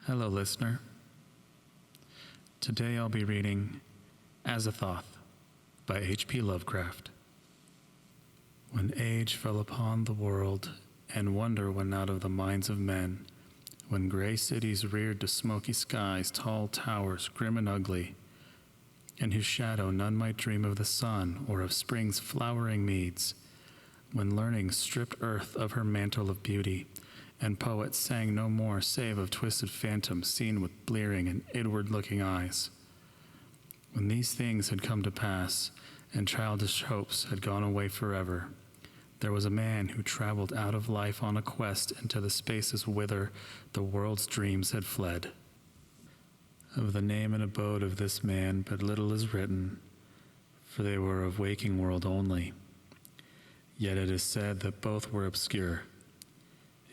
Hello, listener. Today I'll be reading Azathoth by H.P Lovecraft. When age fell upon the world, and wonder went out of the minds of men, when gray cities reared to smoky skies tall towers grim and ugly, in whose shadow none might dream of the sun or of spring's flowering meads, when learning stripped earth of her mantle of beauty, and poets sang no more save of twisted phantoms seen with blearing and inward-looking eyes. When these things had come to pass, and childish hopes had gone away forever, there was a man who traveled out of life on a quest into the spaces whither the world's dreams had fled. Of the name and abode of this man but little is written, for they were of waking world only. Yet it is said that both were obscure.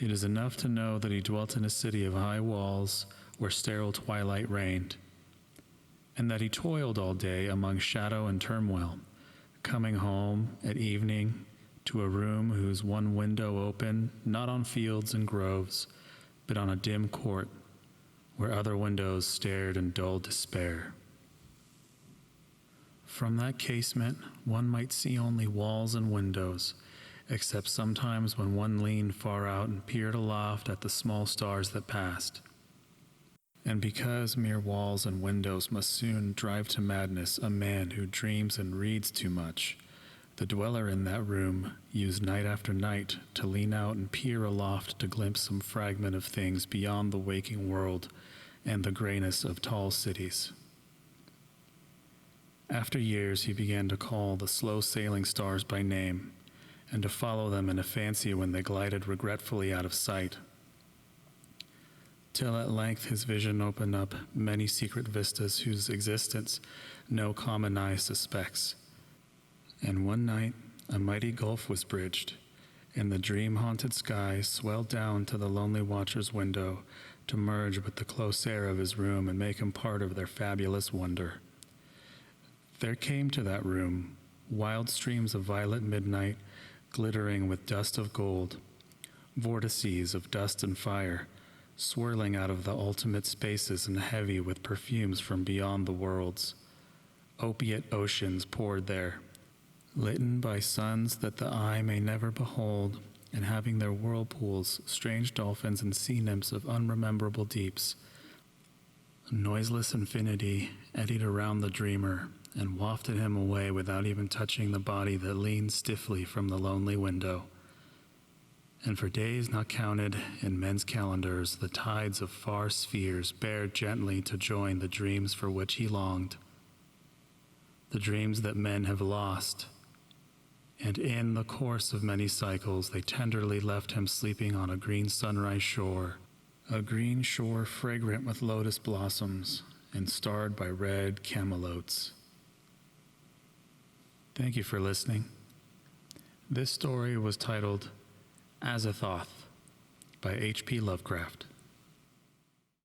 It is enough to know that he dwelt in a city of high walls where sterile twilight reigned, and that he toiled all day among shadow and turmoil, coming home at evening to a room whose one window opened not on fields and groves, but on a dim court where other windows stared in dull despair. From that casement one might see only walls and windows, except sometimes when one leaned far out and peered aloft at the small stars that passed. And because mere walls and windows must soon drive to madness a man who dreams and reads too much, the dweller in that room used night after night to lean out and peer aloft to glimpse some fragment of things beyond the waking world and the grayness of tall cities. After years he began to call the slow-sailing stars by name, and to follow them in a fancy when they glided regretfully out of sight, till at length his vision opened up many secret vistas whose existence no common eye suspects. And one night a mighty gulf was bridged, and the dream-haunted sky swelled down to the lonely watcher's window to merge with the close air of his room and make him part of their fabulous wonder. There came to that room wild streams of violet midnight, glittering with dust of gold, vortices of dust and fire, swirling out of the ultimate spaces and heavy with perfumes from beyond the worlds. Opiate oceans poured there, litten by suns that the eye may never behold, and having their whirlpools strange dolphins and sea nymphs of unrememberable deeps. A noiseless infinity eddied around the dreamer and wafted him away without even touching the body that leaned stiffly from the lonely window. And for days not counted in men's calendars, the tides of far spheres bared gently to join the dreams for which he longed, the dreams that men have lost. And in the course of many cycles, they tenderly left him sleeping on a green sunrise shore, a green shore fragrant with lotus blossoms and starred by red camelotes. Thank you for listening. This story was titled Azathoth by H.P Lovecraft.